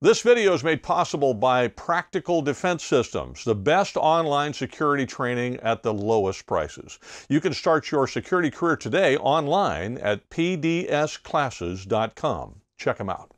This video is made possible by Practical Defense Systems, the best online security training at the lowest prices. You can start your security career today online at pdsclasses.com. Check them out.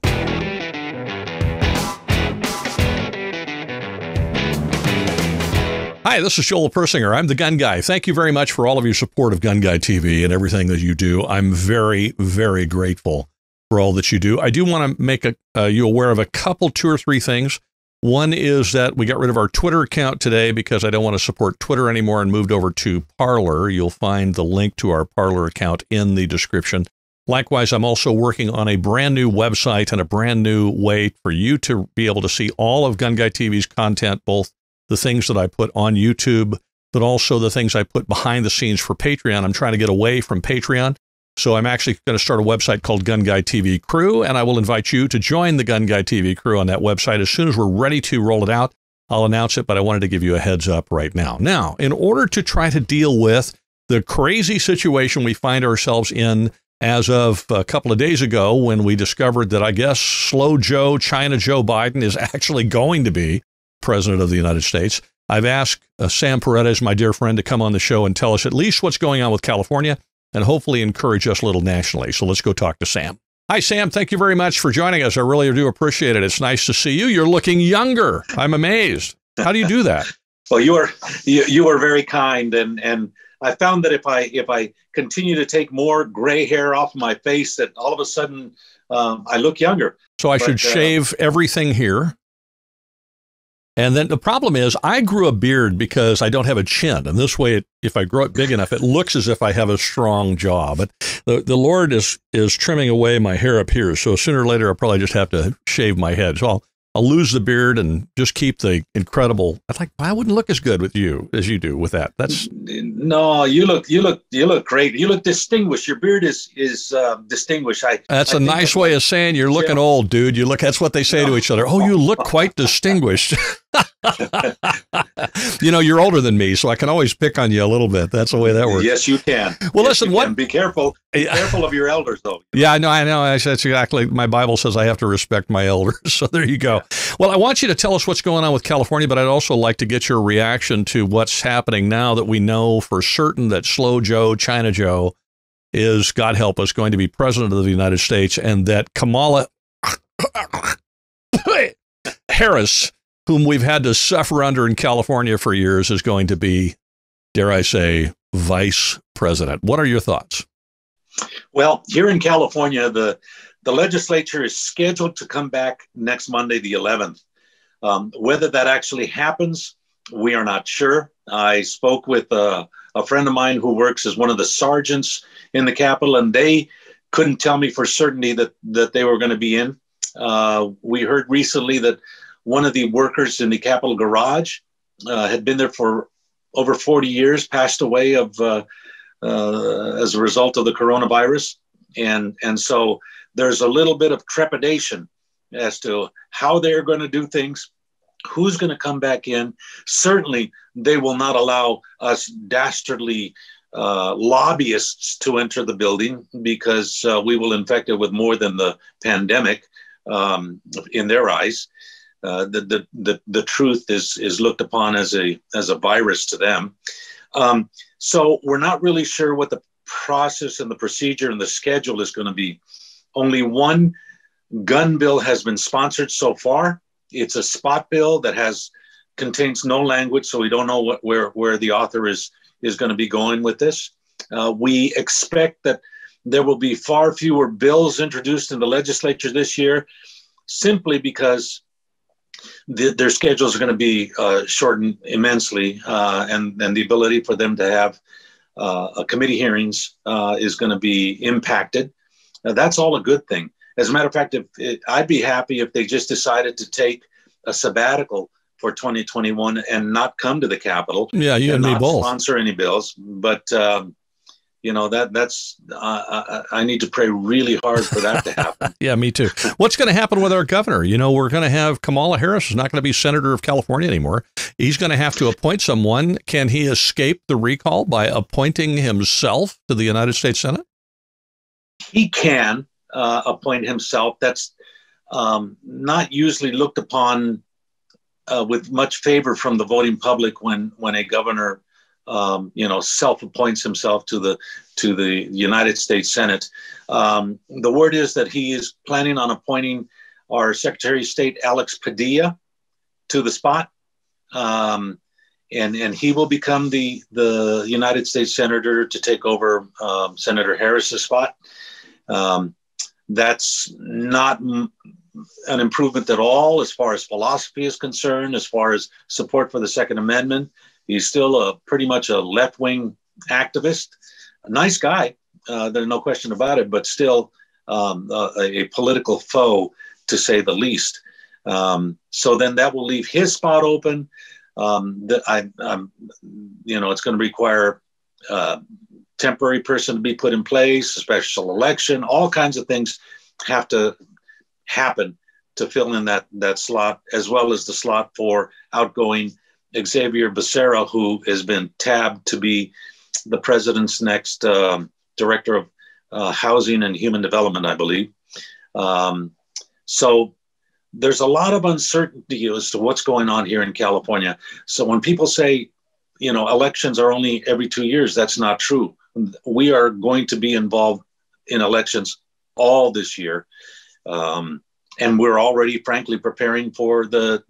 Hi, this is Joel Persinger. I'm the Gun Guy. Thank you very much for all of your support of GunGuyTV and everything that you do. I'm very, very grateful for all that you do. I do want to make you aware of a couple, 2 or 3 things. One is that we got rid of our Twitter account today because I don't want to support Twitter anymore and moved over to Parler. You'll find the link to our Parler account in the description. Likewise, I'm also working on a brand new website and a brand new way for you to be able to see all of GunGuyTV's content, both the things that I put on YouTube, but also the things I put behind the scenes for Patreon. I'm trying to get away from Patreon. So I'm actually going to start a website called GunGuyTV Crew, and I will invite you to join the GunGuyTV Crew on that website. As soon as we're ready to roll it out, I'll announce it, but I wanted to give you a heads up right now. Now, in order to try to deal with the crazy situation we find ourselves in as of a couple of days ago when we discovered that I guess Slow Joe, China Joe Biden is actually going to be President of the United States, I've asked Sam Paredes, my dear friend, to come on the show and tell us at least what's going on with California, and hopefully encourage us a little nationally. So let's go talk to Sam. Hi, Sam. Thank you very much for joining us. I really do appreciate it. It's nice to see you. You're looking younger. I'm amazed. How do you do that? Well, you are very kind, and I found that if I continue to take more gray hair off my face, that all of a sudden I look younger. So I should shave everything here. And then the problem is I grew a beard because I don't have a chin. And this way, if I grow it big enough, it looks as if I have a strong jaw. But the Lord is trimming away my hair up here. So sooner or later, I'll probably just have to shave my head. So I'll lose the beard and just keep the incredible. I wouldn't look as good with you as you do with that. That's no, you look great. You look distinguished. Your beard is distinguished. That's a nice way of saying you're looking old, dude. You look. That's what they say to each other. Oh, you look quite distinguished. You know, you're older than me, so I can always pick on you a little bit. That's the way that works. Yes, you can. Well, yes, listen, be careful. Be careful of your elders, though. Yeah, I know. That's exactly. My Bible says I have to respect my elders. So there you go. Well, I want you to tell us what's going on with California, but I'd also like to get your reaction to what's happening now that we know for certain that Slow Joe, China Joe, is, God help us, going to be president of the United States, and that Kamala Harris, whom we've had to suffer under in California for years, is going to be, dare I say, vice president. What are your thoughts? Well, here in California, the legislature is scheduled to come back next Monday, the 11th. Whether that actually happens, we are not sure. I spoke with a friend of mine who works as one of the sergeants in the Capitol, and they couldn't tell me for certainty that they were going to be in. We heard recently that one of the workers in the Capitol garage had been there for over 40 years, passed away as a result of the coronavirus. And so there's a little bit of trepidation as to how they're going to do things, who's going to come back in. Certainly, they will not allow us dastardly lobbyists to enter the building because we will infect it with more than the pandemic in their eyes. The truth is looked upon as a virus to them. So we're not really sure what the process and the procedure and the schedule is going to be. Only one gun bill has been sponsored so far. It's a spot bill that contains no language, so we don't know where the author is going to be going with this. We expect that there will be far fewer bills introduced in the legislature this year, simply because their schedules are going to be shortened immensely, and the ability for them to have committee hearings is going to be impacted. That's all a good thing. As a matter of fact, I'd be happy if they just decided to take a sabbatical for 2021 and not come to the Capitol. Yeah, you and me both. Sponsor any bills, but that's I need to pray really hard for that to happen. Yeah, me too. What's going to happen with our governor? You know, we're going to have Kamala Harris is not going to be senator of California anymore. He's going to have to appoint someone. Can he escape the recall by appointing himself to the United States Senate? He can appoint himself. That's not usually looked upon with much favor from the voting public when a governor, self-appoints himself to the United States Senate. The word is that he is planning on appointing our Secretary of State, Alex Padilla, to the spot. And he will become the United States Senator to take over Senator Harris's spot. That's not an improvement at all as far as philosophy is concerned, as far as support for the Second Amendment. He's still pretty much a left-wing activist, a nice guy, there's no question about it, but still a political foe, to say the least. So then that will leave his spot open. It's going to require a temporary person to be put in place, a special election, all kinds of things have to happen to fill in that slot, as well as the slot for outgoing Xavier Becerra, who has been tabbed to be the president's next director of housing and human development, I believe. So there's a lot of uncertainty as to what's going on here in California. So when people say, elections are only every 2 years, that's not true. We are going to be involved in elections all this year. And we're already, frankly, preparing for the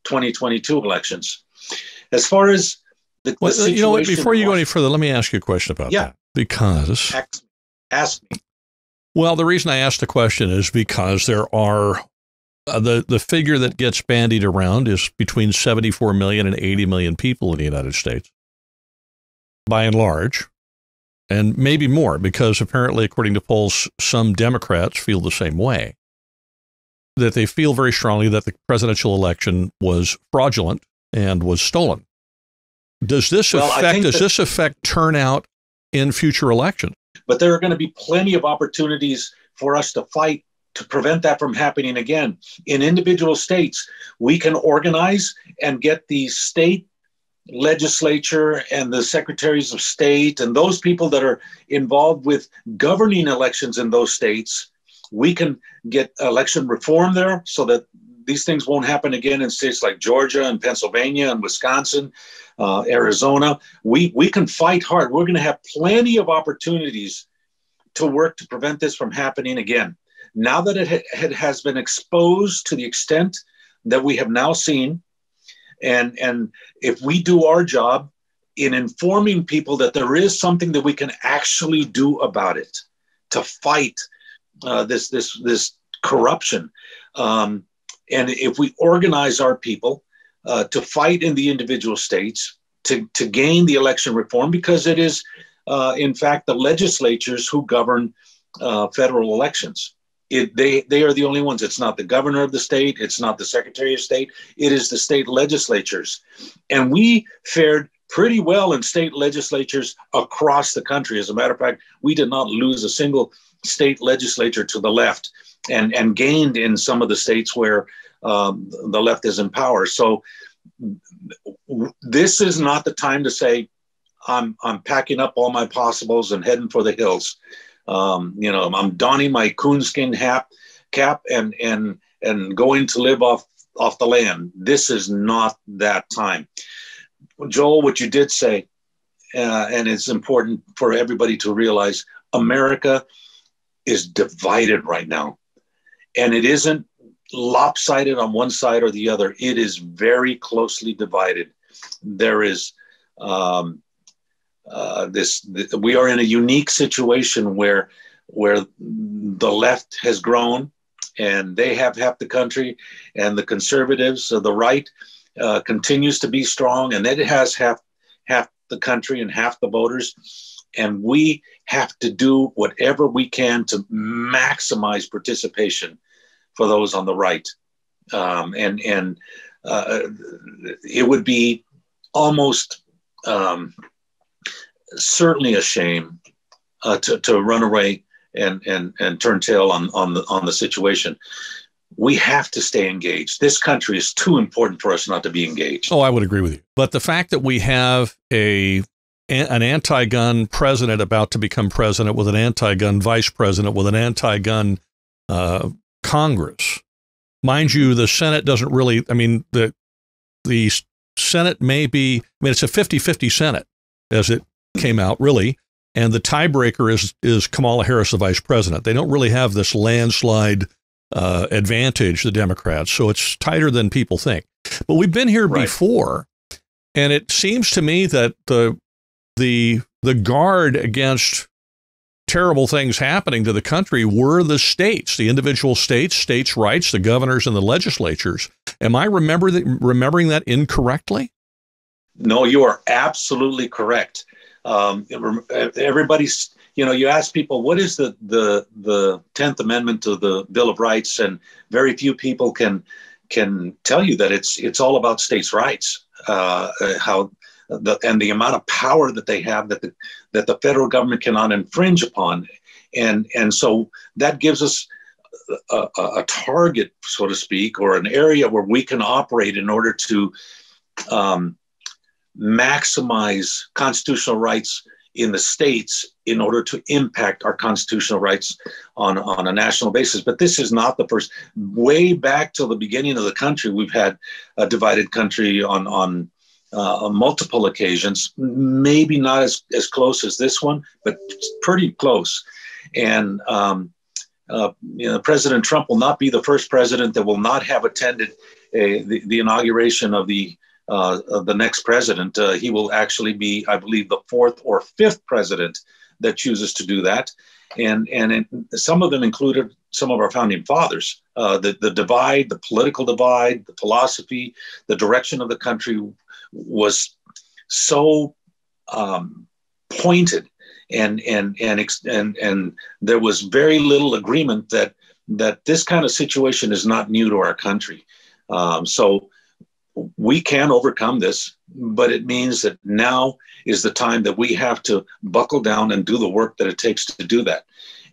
2022 elections. As far as the situation, you know what, before you go any further, let me ask you a question about that. Because ask me. Well, the reason I asked the question is because there are the figure that gets bandied around is between 74 million and 80 million people in the United States, by and large, and maybe more, because apparently, according to polls, some Democrats feel the same way, that they feel very strongly that the presidential election was fraudulent and was stolen. Does this affect turnout in future elections? But there are going to be plenty of opportunities for us to fight to prevent that from happening again. In individual states, we can organize and get the state legislature and the secretaries of state and those people that are involved with governing elections in those states. We can get election reform there so that these things won't happen again in states like Georgia and Pennsylvania and Wisconsin, Arizona. We can fight hard. We're going to have plenty of opportunities to work to prevent this from happening again. Now that it has been exposed to the extent that we have now seen, and if we do our job in informing people that there is something that we can actually do about it to fight this corruption, and if we organize our people to fight in the individual states to gain the election reform, because it is in fact the legislatures who govern federal elections. They are the only ones. It's not the governor of the state. It's not the secretary of state. It is the state legislatures. And we fared pretty well in state legislatures across the country. As a matter of fact, we did not lose a single state legislature to the left, and gained in some of the states where the left is in power. So this is not the time to say, I'm packing up all my possibles and heading for the hills. I'm donning my coonskin cap and going to live off the land. This is not that time. Joel, what you did say, and it's important for everybody to realize, America is divided right now. And it isn't lopsided on one side or the other. It is very closely divided. There is we are in a unique situation where the left has grown and they have half the country, and the conservatives, so the right, continues to be strong, and it has half the country and half the voters. And we have to do whatever we can to maximize participation for those on the right. It would be almost certainly a shame to run away and turn tail on the situation. We have to stay engaged. This country is too important for us not to be engaged. Oh, I would agree with you. But the fact that we have an anti-gun president about to become president with an anti-gun vice president with an anti-gun Congress Mind you, the Senate doesn't really, I mean, the Senate may be, I mean, it's a 50-50 Senate as it came out, really. And the tiebreaker is Kamala Harris, the vice president. They don't really have this landslide advantage, the Democrats. So it's tighter than people think. But we've been here before, and it seems to me that the guard against terrible things happening to the country were the states, the individual states' rights, the governors and the legislatures. Am I remembering that incorrectly? No, you are absolutely correct. Everybody's, you ask people, what is the 10th Amendment to the Bill of Rights? And very few people can tell you that it's all about states' rights, and the amount of power that they have that the federal government cannot infringe upon. And so that gives us a target, so to speak, or an area where we can operate in order to maximize constitutional rights in the states in order to impact our constitutional rights on a national basis. But this is not the first. Way back till the beginning of the country, we've had a divided country on multiple occasions, maybe not as close as this one, but pretty close. And President Trump will not be the first president that will not have attended the inauguration of the next president. He will actually be, I believe, the fourth or fifth president that chooses to do that. And some of them included some of our founding fathers. The divide, the political divide, the philosophy, the direction of the country was so pointed, and there was very little agreement that this kind of situation is not new to our country. So we can overcome this, but it means that now is the time that we have to buckle down and do the work that it takes to do that.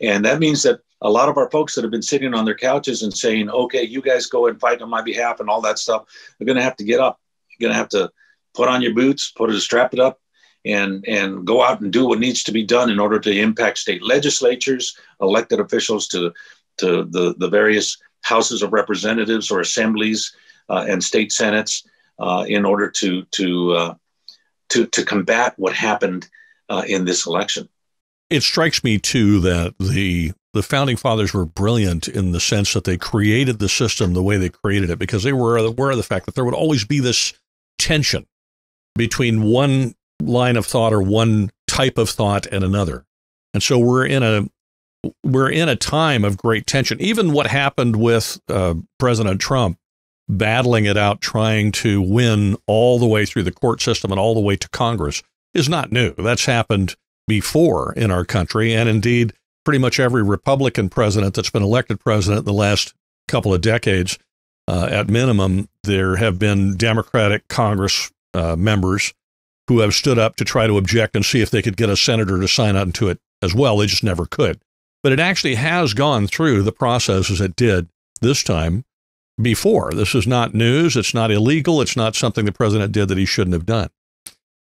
And that means that a lot of our folks that have been sitting on their couches and saying, okay, you guys go and fight on my behalf and all that stuff, are going to have to get up. You're going to have to put on your boots, strap it up, and go out and do what needs to be done in order to impact state legislatures, elected officials to the various houses of representatives or assemblies and state senates in order to combat what happened in this election. It strikes me, too, that the founding fathers were brilliant in the sense that they created the system the way they created it, because they were aware of the fact that there would always be this tension between one line of thought or one type of thought and another. And so we're in a time of great tension. Even what happened with President Trump battling it out, trying to win all the way through the court system and all the way to Congress is not new. That's happened before in our country. And indeed, pretty much every Republican president that's been elected president in the last couple of decades, at minimum, there have been Democratic Congress members who have stood up to try to object and see if they could get a senator to sign on to it as well. They just never could. But it actually has gone through the process as it did this time before. This is not news. It's not illegal. It's not something the president did that he shouldn't have done.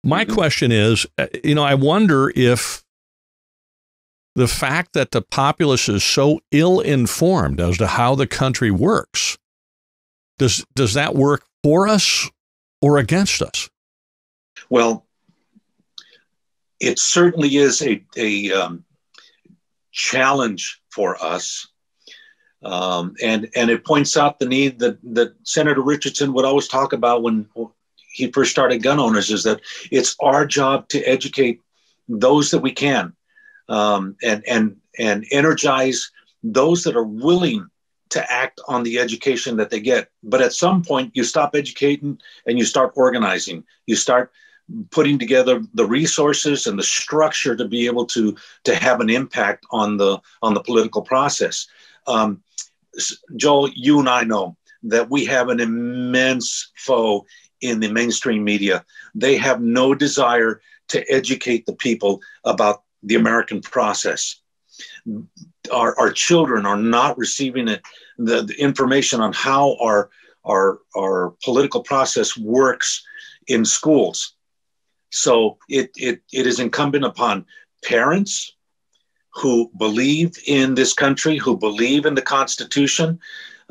My question is, I wonder if the fact that the populace is so ill-informed as to how the country works, does that work for us or against us? Well, it certainly is a challenge for us. And it points out the need that Senator Richardson would always talk about when he first started gun owners, is that it's our job to educate those that we can, and energize those that are willing to act on the education that they get. But at some point, you stop educating and you start organizing. You start putting together the resources and the structure to be able to have an impact on the political process. Joel, you and I know that we have an immense foe in the mainstream media. They have no desire to educate the people about the American process. Our children are not receiving the information on how our political process works in schools. So it is incumbent upon parents who believe in this country, who believe in the Constitution,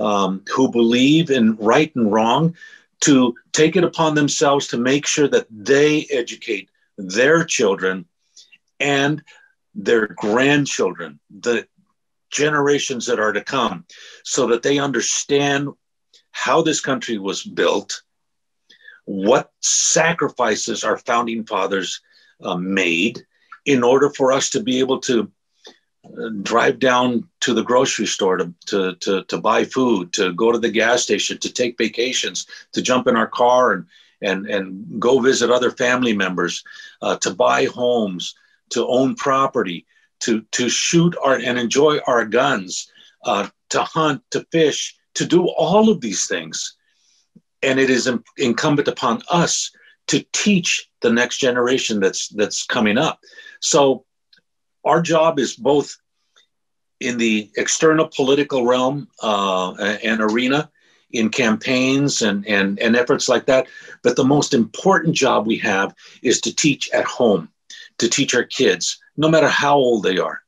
who believe in right and wrong to take it upon themselves to make sure that they educate their children and their grandchildren, the generations that are to come, so that they understand how this country was built, what sacrifices our founding fathers made in order for us to be able to drive down to the grocery store to buy food, to go to the gas station, to take vacations, to jump in our car and go visit other family members, to buy homes, to own property, to shoot and enjoy our guns, to hunt, to fish, to do all of these things. And it is incumbent upon us to teach the next generation that's coming up. So our job is both in the external political realm and arena, in campaigns and efforts like that. But the most important job we have is to teach at home, to teach our kids, no matter how old they are.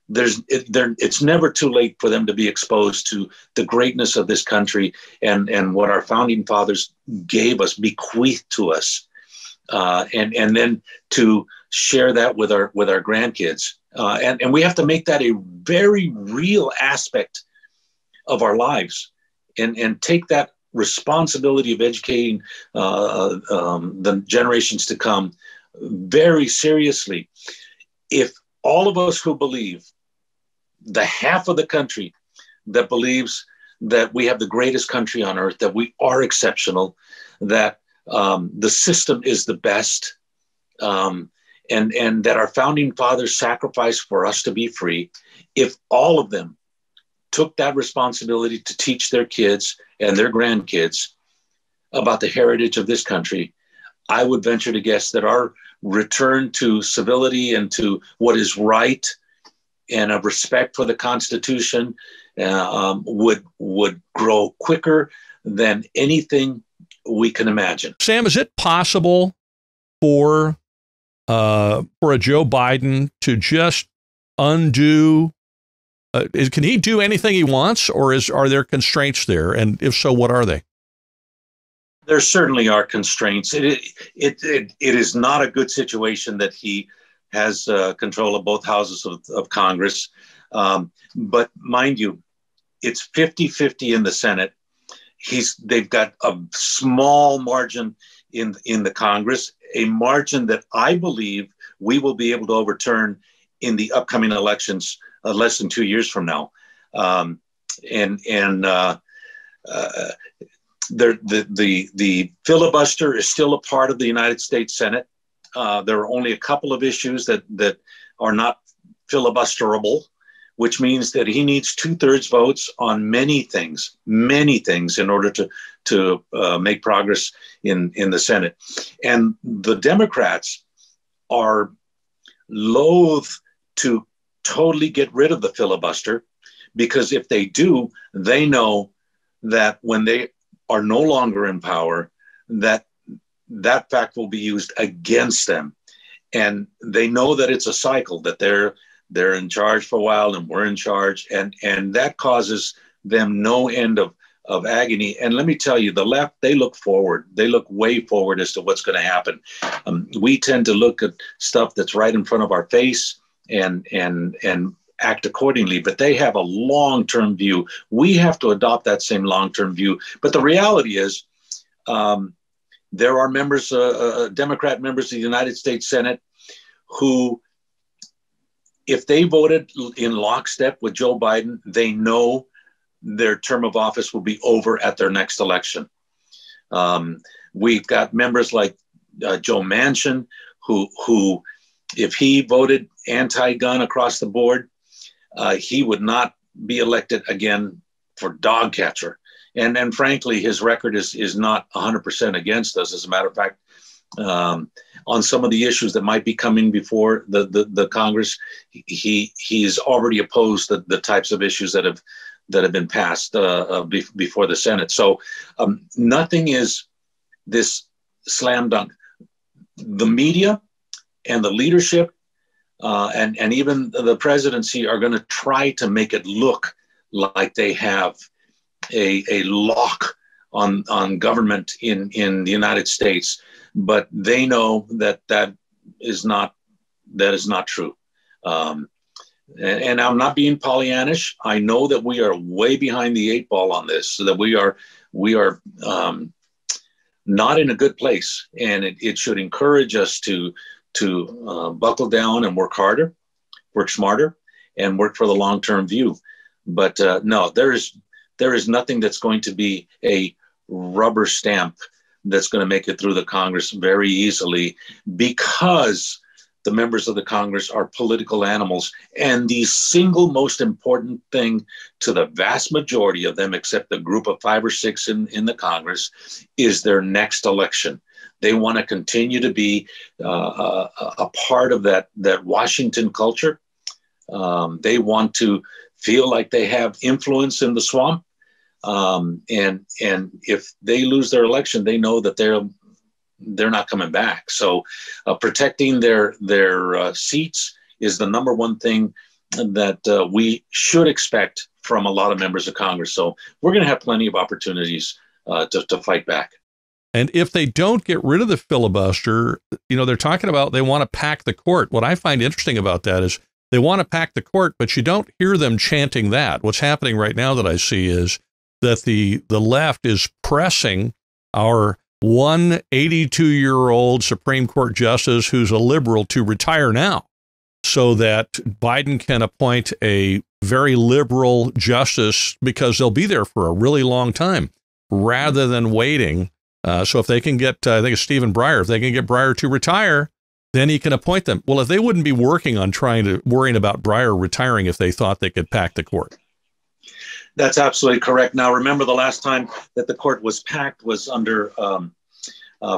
It's never too late for them to be exposed to the greatness of this country and what our founding fathers gave us, bequeathed to us, and then to share that with our grandkids. And we have to make that a very real aspect of our lives, and take that responsibility of educating the generations to come very seriously. If all of us who believe, the half of the country that believes that we have the greatest country on earth, that we are exceptional, that the system is the best, and that our founding fathers sacrificed for us to be free, if all of them took that responsibility to teach their kids and their grandkids about the heritage of this country, I would venture to guess that our return to civility and to what is right and of respect for the Constitution would grow quicker than anything we can imagine. Sam, is it possible for a Joe Biden to just undo? Can he do anything he wants, or are there constraints there? And if so, what are they? There certainly are constraints. It is not a good situation that he has control of both houses of Congress. But mind you, it's 50-50 in the Senate. They've got a small margin in the Congress, a margin that I believe we will be able to overturn in the upcoming elections less than 2 years from now. The filibuster is still a part of the United States Senate. There are only a couple of issues that are not filibusterable, which means that he needs 2/3 votes on many things in order to make progress in the Senate. And the Democrats are loath to totally get rid of the filibuster, because if they do, they know that when they are no longer in power, that fact will be used against them. And they know that it's a cycle, that they're in charge for a while and we're in charge. And that causes them no end of agony. And let me tell you, the left, they look forward. They look way forward as to what's going to happen. We tend to look at stuff that's right in front of our face and act accordingly, but they have a long-term view. We have to adopt that same long-term view. But the reality is, there are members, Democrat members of the United States Senate, who, if they voted in lockstep with Joe Biden, they know their term of office will be over at their next election. We've got members like Joe Manchin, who, if he voted anti-gun across the board, he would not be elected again for dog catcher. And frankly, his record is not 100% against us. As a matter of fact, on some of the issues that might be coming before the Congress, he's already opposed the types of issues that have been passed before the Senate. So nothing is this slam dunk. The media and the leadership and even the presidency are going to try to make it look like they have a lock on government in the United States, but they know that is not true. And I'm not being Pollyannish. I know that we are way behind the eight ball on this, so that we are not in a good place, and it should encourage us to buckle down and work harder, work smarter, and work for the long-term view. But no, there is nothing that's going to be a rubber stamp that's going to make it through the Congress very easily, because the members of the Congress are political animals. And the single most important thing to the vast majority of them, except the group of 5 or 6 in the Congress, is their next election. They want to continue to be a part of that Washington culture. They want to feel like they have influence in the swamp. And if they lose their election, they know that they're not coming back. So protecting their seats is the number one thing that we should expect from a lot of members of Congress. So we're going to have plenty of opportunities to fight back. And if they don't get rid of the filibuster, they're talking about they want to pack the court. What I find interesting about that is they want to pack the court, but you don't hear them chanting that. What's happening right now that I see is that the left is pressing our 82-year-old Supreme Court justice who's a liberal to retire now, so that Biden can appoint a very liberal justice, because they'll be there for a really long time, rather than waiting. So if they can get, I think it's Stephen Breyer, if they can get Breyer to retire, then he can appoint them. Well, if they wouldn't be worrying about Breyer retiring if they thought they could pack the court. That's absolutely correct. Now, remember, the last time that the court was packed was under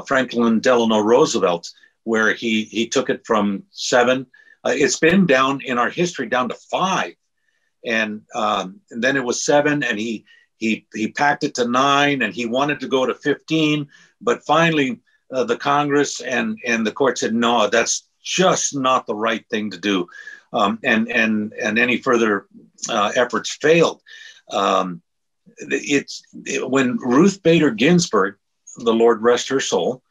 Franklin Delano Roosevelt, where he took it from 7. It's been down in our history down to 5, and then it was 7, and he packed it to 9, and he wanted to go to 15, but finally the Congress and the court said, no, that's just not the right thing to do, and any further efforts failed. When Ruth Bader Ginsburg, the Lord rest her soul,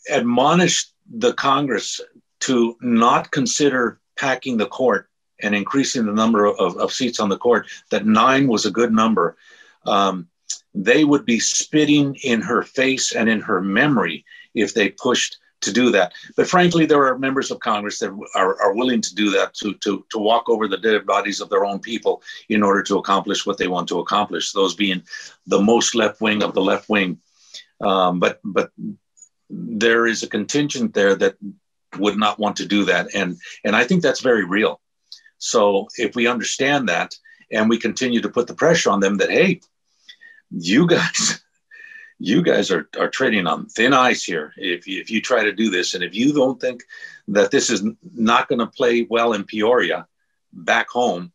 admonished the Congress to not consider packing the court and increasing the number of seats on the court, that 9 was a good number, they would be spitting in her face and in her memory if they pushed to do that. But frankly, there are members of Congress that are willing to do that, to walk over the dead bodies of their own people in order to accomplish what they want to accomplish, those being the most left wing of the left wing. But there is a contingent there that would not want to do that. And I think that's very real. So if we understand that and we continue to put the pressure on them that, hey, you guys are treading on thin ice here if you try to do this. And if you don't think that this is not going to play well in Peoria back home,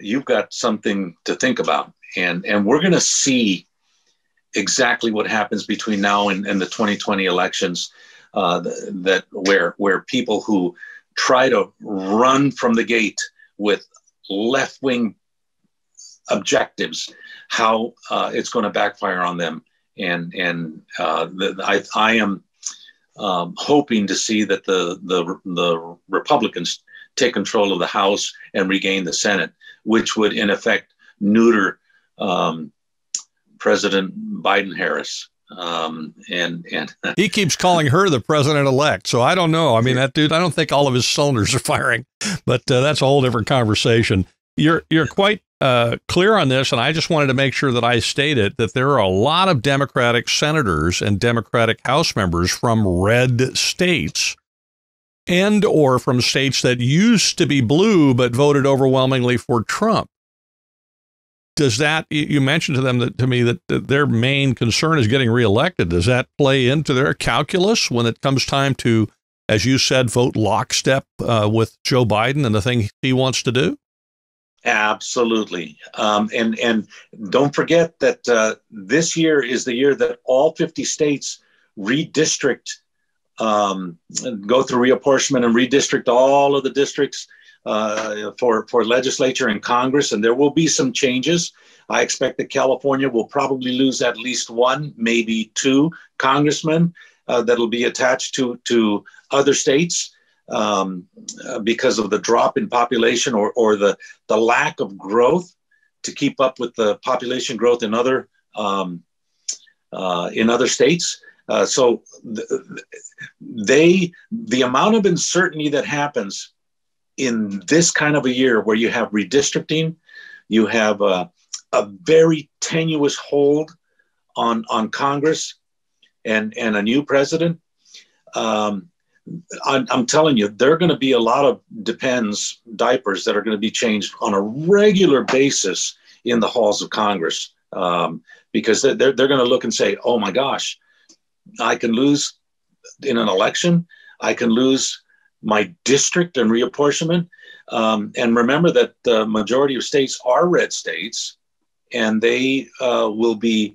you've got something to think about. And we're going to see exactly what happens between now and the 2020 elections, that where people who try to run from the gate with left-wing objectives, how it's going to backfire on them. And I am hoping to see that the Republicans take control of the House and regain the Senate, which would in effect neuter President Biden-Harris. And he keeps calling her the president-elect. So I don't know. I mean, that dude, I don't think all of his cylinders are firing, but that's a whole different conversation. You're quite clear on this, and I just wanted to make sure that I stated that there are a lot of Democratic senators and Democratic House members from red states and or from states that used to be blue but voted overwhelmingly for Trump. Does that, you mentioned to me that their main concern is getting reelected. Does that play into their calculus when it comes time to, as you said, vote lockstep with Joe Biden and the thing he wants to do? Absolutely. And don't forget that this year is the year that all 50 states redistrict, go through reapportionment and redistrict all of the districts for legislature and Congress, and there will be some changes. I expect that California will probably lose at least one, maybe two congressmen that'll be attached to other states because of the drop in population or the lack of growth to keep up with the population growth in other states. So the amount of uncertainty that happens in this kind of a year where you have redistricting, you have a very tenuous hold on Congress and a new president. I'm telling you, there are going to be a lot of diapers that are going to be changed on a regular basis in the halls of Congress because they're going to look and say, oh my gosh, I can lose in an election. I can lose my district and reapportionment. And remember that the majority of states are red states, and they will be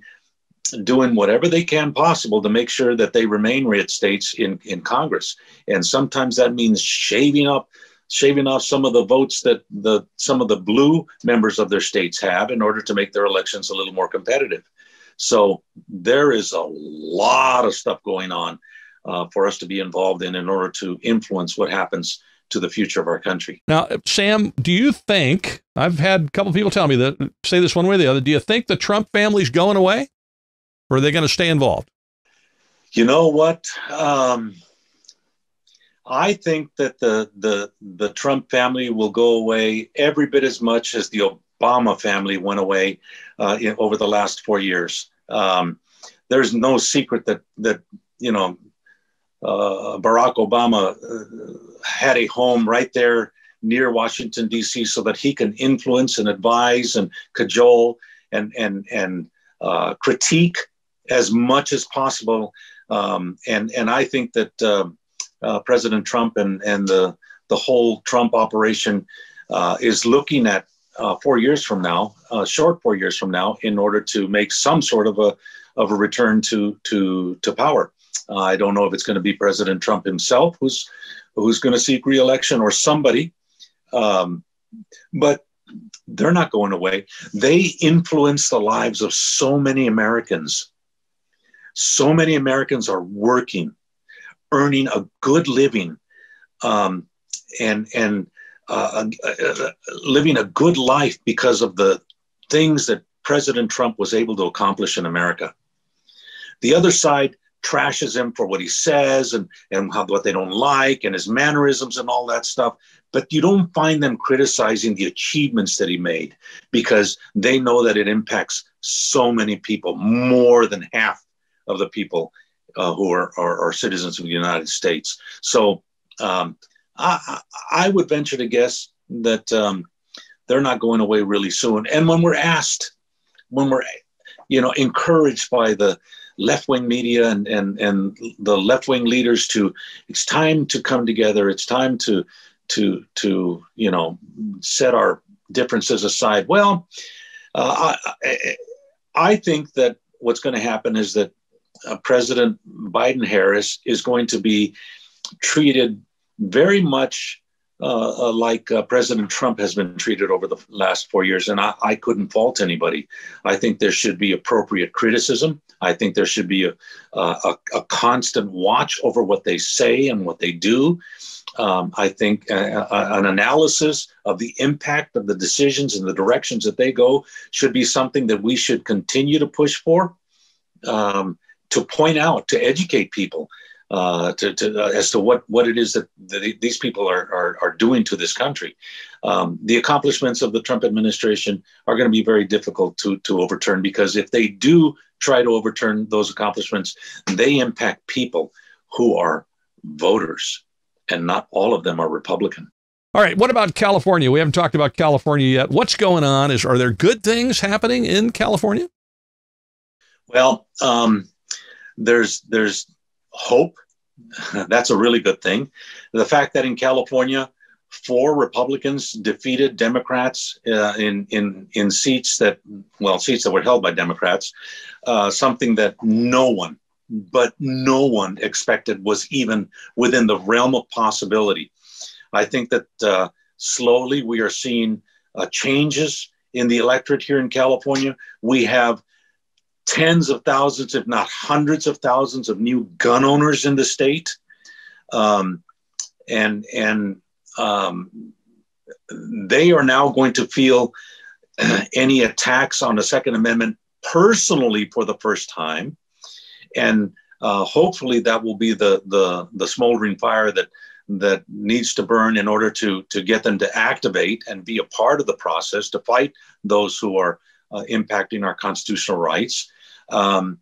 doing whatever they can possible to make sure that they remain red states in Congress. And sometimes that means shaving off some of the votes that some of the blue members of their states have in order to make their elections a little more competitive. So there is a lot of stuff going on for us to be involved in order to influence what happens to the future of our country. Now, Sam, do you think, I've had a couple of people tell me that, say this one way or the other, do you think the Trump family's going away, or are they going to stay involved? You know what? I think that the Trump family will go away every bit as much as the Obama family went away over the last 4 years. There's no secret that Barack Obama had a home right there near Washington, D.C., so that he can influence and advise and cajole and critique as much as possible. And I think that President Trump and the whole Trump operation is looking at 4 years from now, short 4 years from now, in order to make some sort of a return to power. I don't know if it's going to be President Trump himself who's going to seek re-election or somebody, but they're not going away. They influence the lives of so many Americans. So many Americans are working, earning a good living, and living a good life because of the things that President Trump was able to accomplish in America. The other side trashes him for what he says and what they don't like and his mannerisms and all that stuff. But you don't find them criticizing the achievements that he made because they know that it impacts so many people, more than half of the people who are citizens of the United States. So I would venture to guess that they're not going away really soon. And when we're encouraged by the left-wing media and the left-wing leaders it's time to come together. It's time to set our differences aside. Well, I think that what's going to happen is that President Biden-Harris is going to be treated very much like President Trump has been treated over the last 4 years. And I couldn't fault anybody. I think there should be appropriate criticism. I think there should be a constant watch over what they say and what they do. I think an analysis of the impact of the decisions and the directions that they go should be something that we should continue to push for, to point out, to educate people as to what it is that these people are doing to this country. The accomplishments of the Trump administration are going to be very difficult to overturn, because if they do try to overturn those accomplishments, they impact people who are voters, and not all of them are Republican. All right. What about California? We haven't talked about California yet. What's going on? Are there good things happening in California? Well, there's hope. That's a really good thing. The fact that in California, 4 Republicans defeated Democrats in seats that were held by Democrats, something that no one expected was even within the realm of possibility. I think that slowly we are seeing changes in the electorate here in California. We have tens of thousands, if not hundreds of thousands, of new gun owners in the state. They are now going to feel any attacks on the Second Amendment personally for the first time. And hopefully that will be the smoldering fire that needs to burn in order to get them to activate and be a part of the process to fight those who are impacting our constitutional rights. And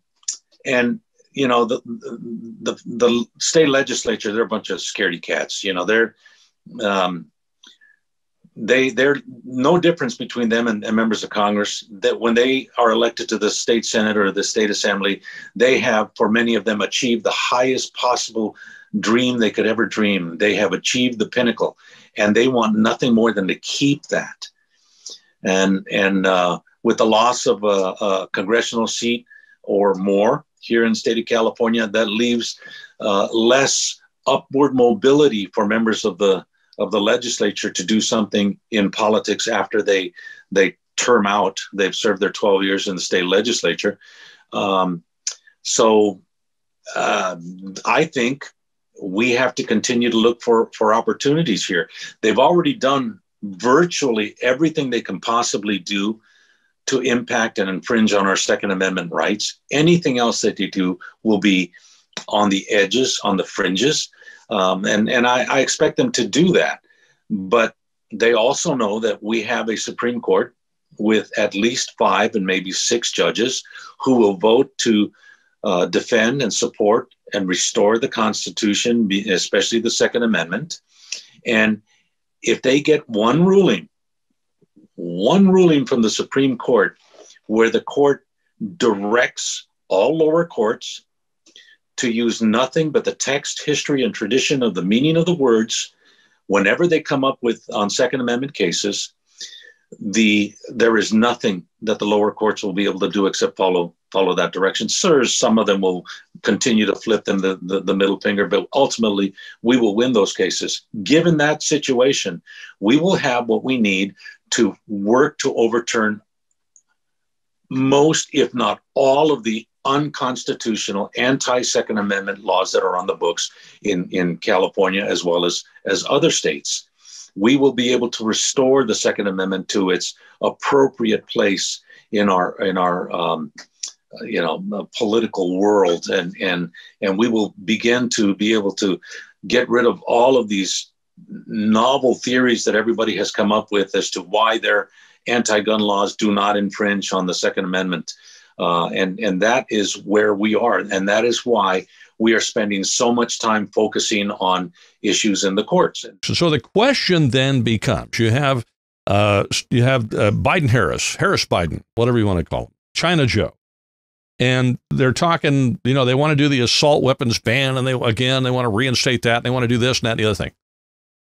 you know, the state legislature, they're a bunch of scaredy cats. You know, they're no difference between them and members of Congress. That when they are elected to the state Senate or the state assembly, they have, for many of them, achieved the highest possible dream they could ever dream. They have achieved the pinnacle, and they want nothing more than to keep that. And with the loss of a congressional seat or more here in the state of California, that leaves less upward mobility for members of the legislature to do something in politics after they term out. They've served their 12 years in the state legislature. So I think we have to continue to look for opportunities here. They've already done virtually everything they can possibly do to impact and infringe on our Second Amendment rights. Anything else that they do will be on the edges, on the fringes. And I expect them to do that. But they also know that we have a Supreme Court with at least 5 and maybe 6 judges who will vote to defend and support and restore the Constitution, especially the Second Amendment. And if they get one ruling from the Supreme Court where the court directs all lower courts to use nothing but the text, history, and tradition of the meaning of the words whenever they come up with on Second Amendment cases, there is nothing that the lower courts will be able to do except follow that direction. Some of them will continue to flip them the middle finger, but ultimately we will win those cases. Given that situation, we will have what we need to work to overturn most, if not all, of the unconstitutional anti-Second Amendment laws that are on the books in California as well as other states. We will be able to restore the Second Amendment to its appropriate place in our political world, and we will begin to be able to get rid of all of these novel theories that everybody has come up with as to why their anti-gun laws do not infringe on the Second Amendment. And that is where we are. And that is why we are spending so much time focusing on issues in the courts. So the question then becomes, you have Biden Harris Biden, whatever you want to call him, China Joe. And they're talking, they want to do the assault weapons ban, and they want to reinstate that, and they want to do this and that and the other thing.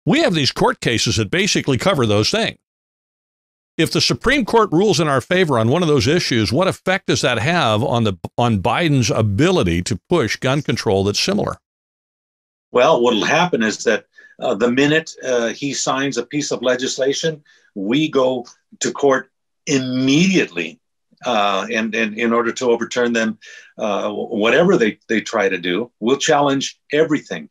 We have these court cases that basically cover those things. If the Supreme Court rules in our favor on one of those issues, what effect does that have on Biden's ability to push gun control that's similar? Well, what will happen is that the minute he signs a piece of legislation, we go to court immediately, and in order to overturn them, whatever they try to do, we'll challenge everything,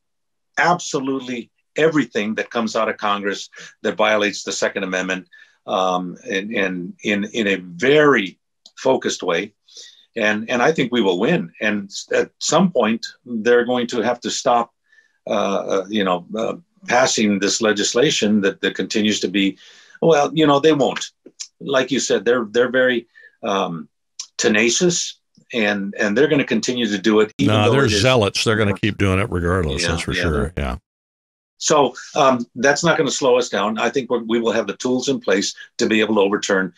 absolutely everything that comes out of Congress that violates the Second Amendment. In a very focused way. And I think we will win. And at some point, they're going to have to stop, passing this legislation that continues to be, they won't. Like you said, they're very tenacious, and they're going to continue to do it. No, they're zealots. They're going to keep doing it regardless. That's for sure. Yeah. So that's not going to slow us down. I think we will have the tools in place to be able to overturn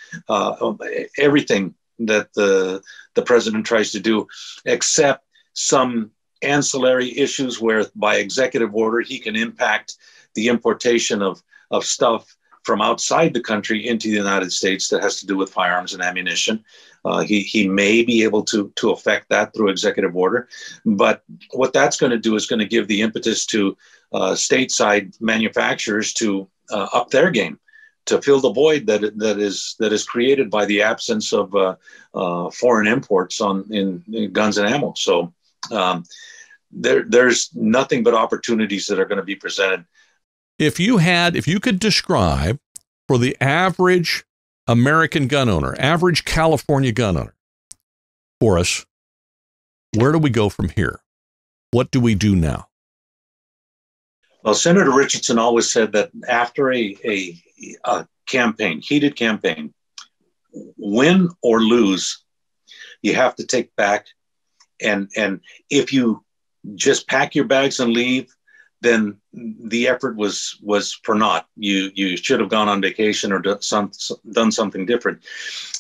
everything that the president tries to do, except some ancillary issues where by executive order he can impact the importation of stuff from outside the country into the United States that has to do with firearms and ammunition. He may be able to affect that through executive order. But what that's going to do is going to give the impetus to stateside manufacturers to up their game to fill the void that is created by the absence of foreign imports in guns and ammo. So there's nothing but opportunities that are going to be presented. If you could describe for the average American gun owner, average California gun owner for us, where do we go from here? What do we do now? Well, Senator Richardson always said that after a campaign, heated campaign, win or lose, you have to take back. And if you just pack your bags and leave, then the effort was for naught. You should have gone on vacation or done something different.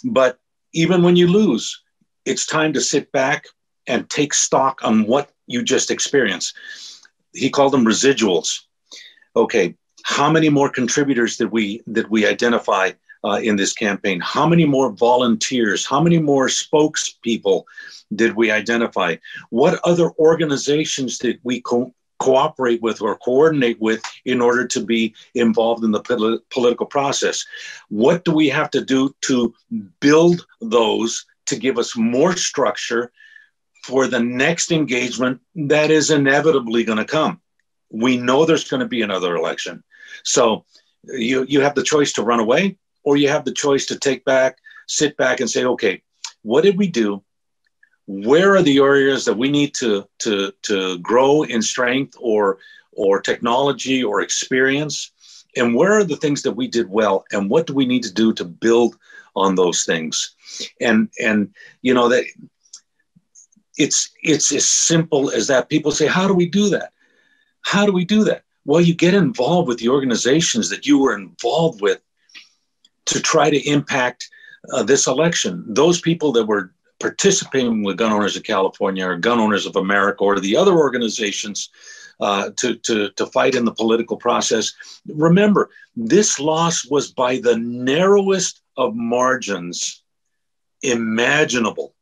But even when you lose, it's time to sit back and take stock on what you just experienced. He called them residuals. Okay, how many more contributors did we identify in this campaign? How many more volunteers? How many more spokespeople did we identify? What other organizations did we cooperate with or coordinate with in order to be involved in the political process? What do we have to do to build those to give us more structure for the next engagement that is inevitably going to come? We know there's going to be another election. So you have the choice to run away, or you have the choice to sit back and say, okay, what did we do? Where are the areas that we need to grow in strength or technology or experience? And where are the things that we did well? And what do we need to do to build on those things? And you know, that it's as simple as that. People say, how do we do that? How do we do that? Well, you get involved with the organizations that you were involved with to try to impact this election. Those people that were participating with Gun Owners of California or Gun Owners of America or the other organizations to fight in the political process. Remember, this loss was by the narrowest of margins imaginable.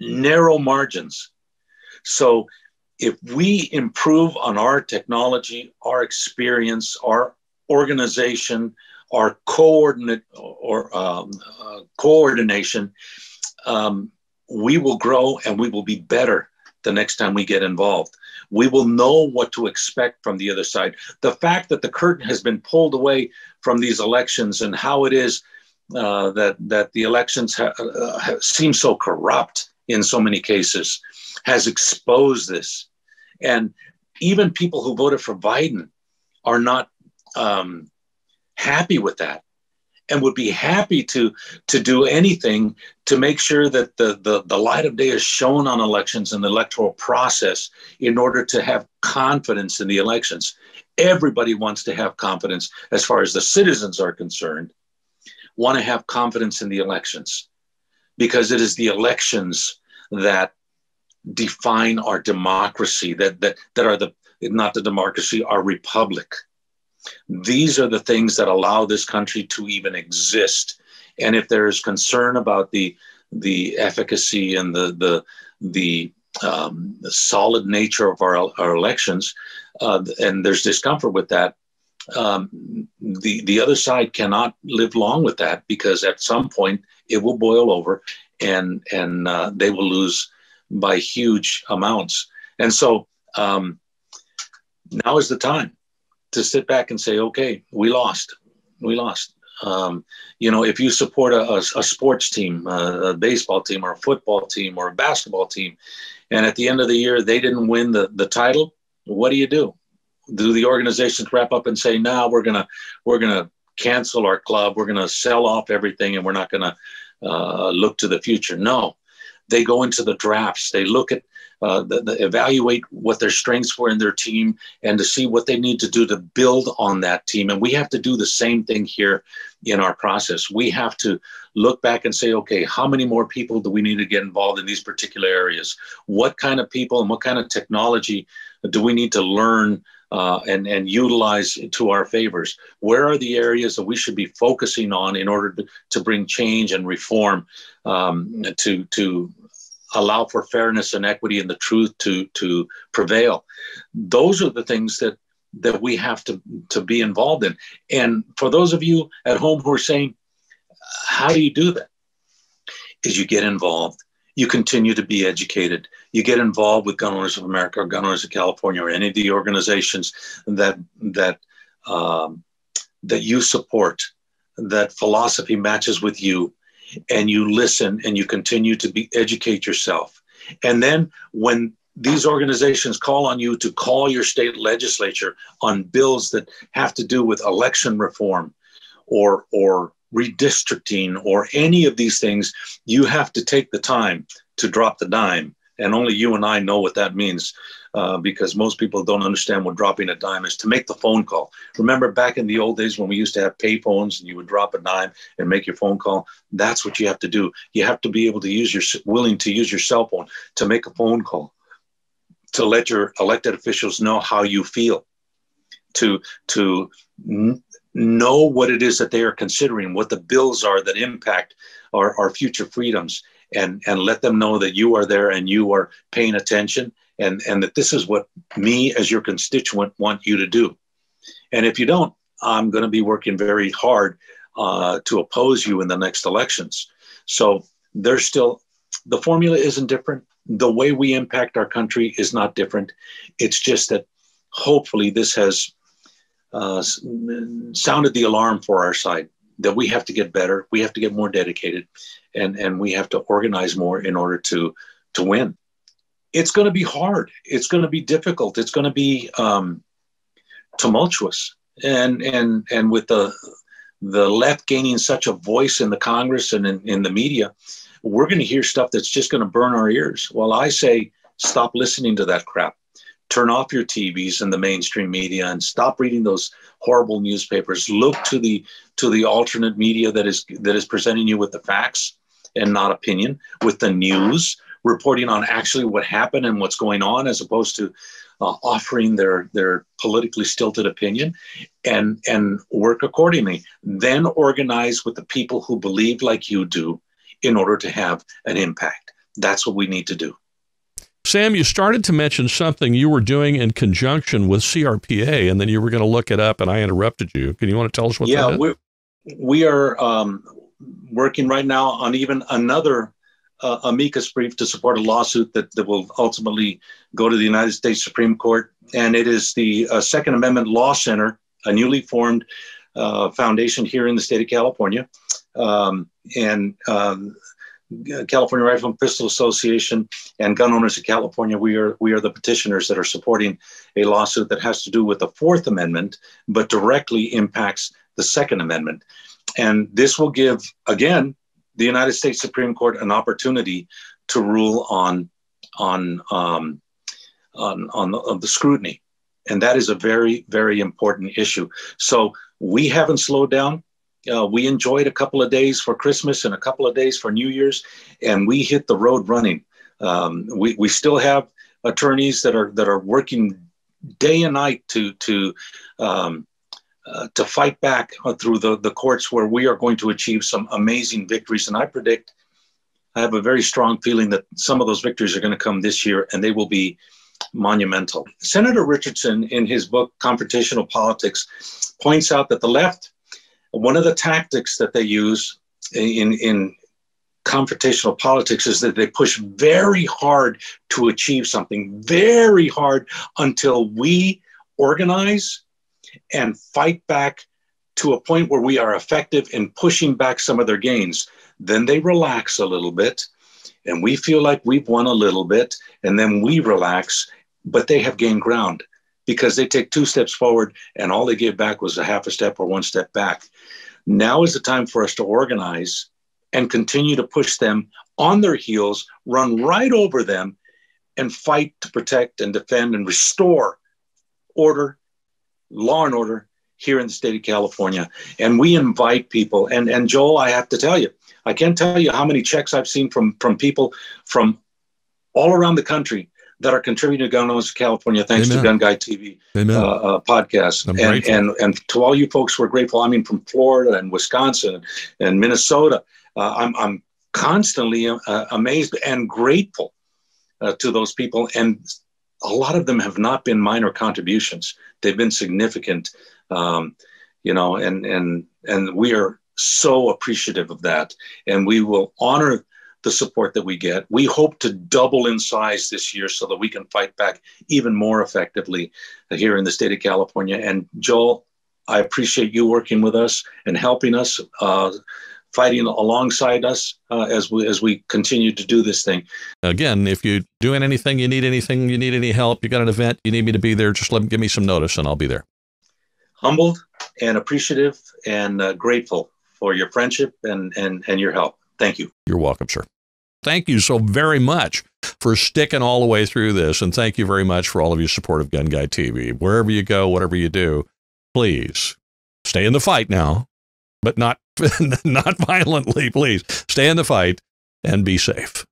Narrow margins. So if we improve on our technology, our experience, our organization, our coordination, we will grow and we will be better the next time we get involved. We will know what to expect from the other side. The fact that the curtain has been pulled away from these elections and how it is that the elections seem so corrupt in so many cases has exposed this. And even people who voted for Biden are not happy with that and would be happy to do anything to make sure that the light of day is shown on elections and the electoral process in order to have confidence in the elections. Everybody wants to have confidence as far as the citizens are concerned, want to have confidence in the elections, because it is the elections that define our democracy, that are not the democracy, our republic. These are the things that allow this country to even exist. And if there is concern about the efficacy and the solid nature of our elections, and there's discomfort with that, the other side cannot live long with that, because at some point it will boil over and they will lose by huge amounts. And so now is the time to sit back and say, okay, we lost. You know, if you support a sports team, a baseball team or a football team or a basketball team, and at the end of the year, they didn't win the title, what do? Do the organizations wrap up and say, no, we're gonna cancel our club, we're gonna sell off everything, and we're not gonna look to the future? No, they go into the drafts. They look at evaluate what their strengths were in their team and to see what they need to do to build on that team. And we have to do the same thing here in our process. We have to look back and say, okay, how many more people do we need to get involved in these particular areas? What kind of people and what kind of technology do we need to learn and utilize to our favors? Where are the areas that we should be focusing on in order to bring change and reform, to allow for fairness and equity and the truth to prevail? Those are the things that that we have to be involved in. And for those of you at home who are saying, how do you do that? Is you get involved. You continue to be educated. You get involved with Gun Owners of America or Gun Owners of California or any of the organizations that you support, that philosophy matches with you, and you listen and you continue to educate yourself. And then when these organizations call on you to call your state legislature on bills that have to do with election reform or redistricting or any of these things, you have to take the time to drop the dime. And only you and I know what that means, because most people don't understand what dropping a dime is. To make the phone call. Remember back in the old days when we used to have pay phones and you would drop a dime and make your phone call? That's what you have to do. You have to be able to willing to use your cell phone to make a phone call, to let your elected officials know how you feel, to know what it is that they are considering, what the bills are that impact our future freedoms, and let them know that you are there and you are paying attention, and that this is what me as your constituent want you to do. And if you don't, I'm going to be working very hard to oppose you in the next elections. So there's still, the formula isn't different. The way we impact our country is not different. It's just that hopefully this has sounded the alarm for our side, that we have to get better, we have to get more dedicated, and we have to organize more in order to win. It's going to be hard. It's going to be difficult. It's going to be tumultuous. And with the left gaining such a voice in the Congress and in the media, we're going to hear stuff that's just going to burn our ears. Well, I say, stop listening to that crap. Turn off your TVs and the mainstream media and stop reading those horrible newspapers. Look to the alternate media that is presenting you with the facts and not opinion, with the news, reporting on actually what happened and what's going on, as opposed to offering their politically stilted opinion, and work accordingly. Then organize with the people who believe like you do in order to have an impact. That's what we need to do. Sam, you started to mention something you were doing in conjunction with CRPA, and then you were going to look it up, and I interrupted you. Can you want to tell us what that is? We are working right now on even another amicus brief to support a lawsuit that will ultimately go to the United States Supreme Court. And it is the Second Amendment Law Center, a newly formed foundation here in the state of California. California Rifle and Pistol Association and Gun Owners of California, we are the petitioners that are supporting a lawsuit that has to do with the Fourth Amendment, but directly impacts the Second Amendment. And this will give, again, the United States Supreme Court an opportunity to rule on the scrutiny. And that is a very, very important issue. So we haven't slowed down. We enjoyed a couple of days for Christmas and a couple of days for New Year's, and we hit the road running. We still have attorneys that are working day and night to fight back through the courts, where we are going to achieve some amazing victories. And I have a very strong feeling that some of those victories are going to come this year, and they will be monumental. Senator Richardson, in his book, Confrontational Politics, points out that the left, one of the tactics that they use in confrontational politics is that they push very hard to achieve something, very hard, until we organize and fight back to a point where we are effective in pushing back some of their gains. Then they relax a little bit, and we feel like we've won a little bit, and then we relax, but they have gained ground, because they take 2 steps forward and all they gave back was a half a step or 1 step back. Now is the time for us to organize and continue to push them on their heels, run right over them, and fight to protect and defend and restore order, law and order here in the state of California. And we invite people. And Joel, I have to tell you, I can't tell you how many checks I've seen from people from all around the country that are contributing to Gun Owners of California, thanks Amen. to GunGuyTV podcast. And to all you folks, we're grateful. I mean, from Florida and Wisconsin and Minnesota, I'm constantly amazed and grateful to those people. And a lot of them have not been minor contributions. They've been significant, you know, and we are so appreciative of that. And we will honor the support that we get. We hope to double in size this year so that we can fight back even more effectively here in the state of California. And Joel, I appreciate you working with us and helping us, fighting alongside us as we continue to do this thing. Again, if you're doing anything, you need any help, you got an event, you need me to be there, just give me some notice and I'll be there. Humbled and appreciative and grateful for your friendship and your help. Thank you. You're welcome, sir. Thank you so very much for sticking all the way through this. And thank you very much for all of your support of GunGuyTV. Wherever you go, whatever you do, please stay in the fight now, but not violently, please. Stay in the fight and be safe.